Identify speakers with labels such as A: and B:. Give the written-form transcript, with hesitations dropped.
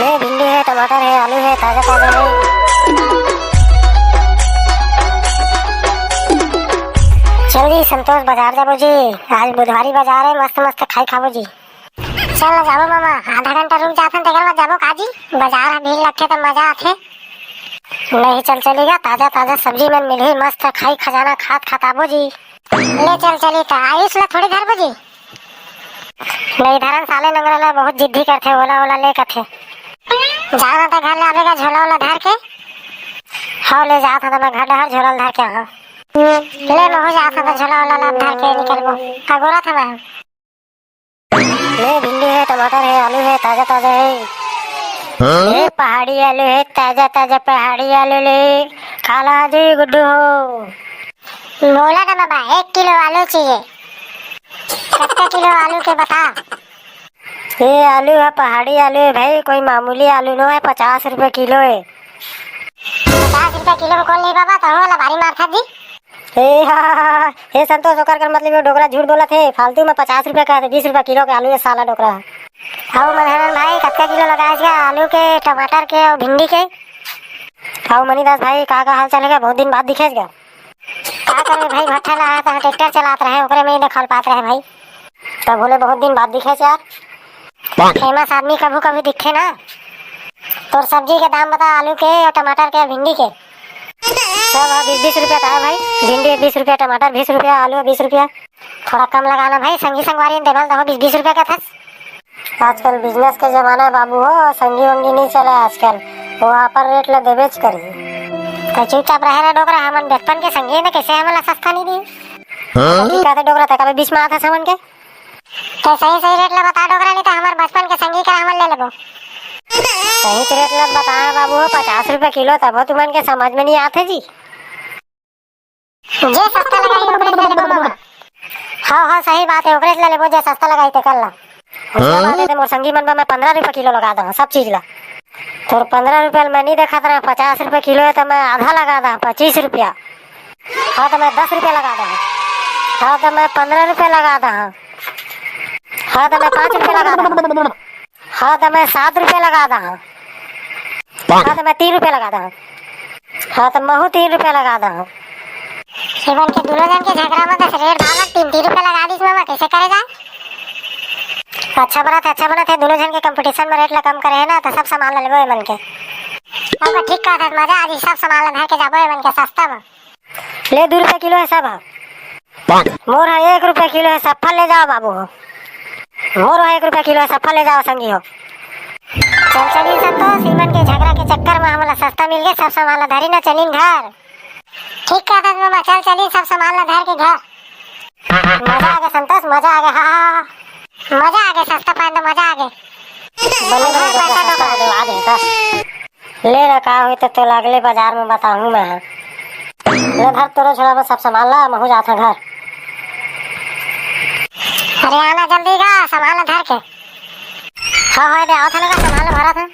A: ले भिंडी है, टमाटर है, आलू है, ताजा ताजा है। चल जी संतोष बाजार जाबो जी, आज बुधवारी बाजार है, मस्त मस्त खाई खाबो जी। चल ना जाबो मामा, आधा घंटा रुक जाथन तेकर बाद जाबो काजी। बाजार भीड़ लगथे त मजा आथे। नहीं चल चलेगा, ताजा ताजा सब्जी मन मिलही, मस्त खाई खजाना खात खाताबो जी। ले चल चली त आयुष ला थोड़ी धरबो जी। नहीं धरन साले नंगरा ला बहुत जिद्दी करथे, ओला ओला ले कथे। जाना था घर ले आवेगा झोला वाला धर के। हाँ ले जाता था मैं घर डहर झोला धर के। हाँ ले मैं हो जाता था झोला वाला धर के निकलबो। का बोला था मैं। ले भिंडी है, टमाटर है, आलू है, ताजा ताजा है। ये पहाड़ी आलू है, ताजा ताजा पहाड़ी आलू ले खाला जी गुड्डू हो। बोला था बाबा 1 किलो आलू चाहिए। कितना किलो आलू के बता। ये आलू है पहाड़ी आलू है भाई, कोई मामूली आलू नो है, 50 रुपए किलो है। 50 रुपए किलो में कौन ले बाबा, तो वाला भारी मार था जी। हे संतोष होकर कर मतलब डोकरा झूठ बोला थे, फालतू में 50 रुपए का 20 रुपए किलो के आलू है साला डोकरा। हाउ मनहरन भाई कितना किलो लगाएगा आलू के, टमाटर के और भिंडी के। हाउ मनीदास भाई का हाल चलेगा, बहुत दिन बाद दिखेगा। क्या करे भाई, भट्ठा लगा था, ट्रैक्टर चलाते रहे, ओकरे में ही देख पाते रहे भाई। तो बोले बहुत दिन बाद दिखे यार। फेमस आदमी कभी कभी दिखे ना। तो सब्जी के दाम बता, आलू के और टमाटर के और भिंडी के। सब 20-20 रुपया था भाई। भिंडी 20 रुपया, टमाटर 20 रुपया, आलू 20 रुपया। थोड़ा कम लगाना भाई, संगी संगवारी देवल तो 20-20 रुपया का था। आजकल बिजनेस के जमाना बाबू हो, संगी वंगी नहीं चला आजकल, वहाँ पर रेट ला देवेच करी। तो चुपचाप रहे ना डोकरा, हमन बचपन के संगी ने कैसे हमला सस्ता नहीं दी। कहते डोकरा तक अभी बीच में आता समन के। तो सही सही रेट ला बता डोकरा, नहीं तो हमारे बचपन के संगी का हमन ले लेबो। सही रेट ला बता बाबू, 50 रुपए किलो, तब तुमन के समझ में नहीं आते जी। जे सस्ता लगाई ओकरे ले लेबो बाबा। हाँ हाँ सही बात है, ओकरे ले लेबो जे सस्ता लगाई ते कर ला। उसके बाद दे मोर संगी मन मैं 15 रुपए किलो लगा दूँ सब चीज ला। तो 15 रुपया मैं नहीं देखा था, 50 रुपए किलो है तो मैं आधा लगा दूँ 25 रुपया। हाँ तो मैं 10 रुपया लगा दूँ। हाँ तो मैं 15 रुपया लगा दूँ। हाँ तो मैं 5 रुपया लगा दूँ। हाँ तो मैं 7 रुपया लगा दूँ। हाँ तो मैं 3 रुपया लगा दूँ। हाँ तो मैं 3 रुपया लगा दूँ। शिवन के दोनों जन के झगड़ा में तो रेट भाव 3-3 रुपया लगा दी मामा, कैसे करेगा। अच्छा बना थे दोनों जन के कंपटीशन में रेट ला कम करे है ना, तो सब सामान ले लेबो मन के। अब ठीक कहा था, मजा आज सब सामान ला के जाबो मन के सस्ता में। ले 2 रुपया किलो है सब। मोर है 1 रुपया किलो है, सब फल ले जाओ बाबू। मोर है 1 रुपया किलो है, सब फल ले जाओ संगी हो। चल चलिए संतोष, सीमन के झगड़ा के चक्कर में हमला सस्ता मिल गया, सब सामान ला धरी ना चलिन घर। ठीक कहा था मामा, चल चलिए सब सामान ला धर के घर। मजा आ गया संतोष, मजा आ गया। हाँ मजा आ गया, सस्ता पाए तो मजा आ गया। ले रखा हुई तो अगले बाजार में बताऊँ मैं। ले धर तोरो छोड़ा में सब सामान ला, मैं हो जाता घर। अरे आना जल्दी का सामान ला धर के। हाँ दे आओ था ना, सामान ला भरा था।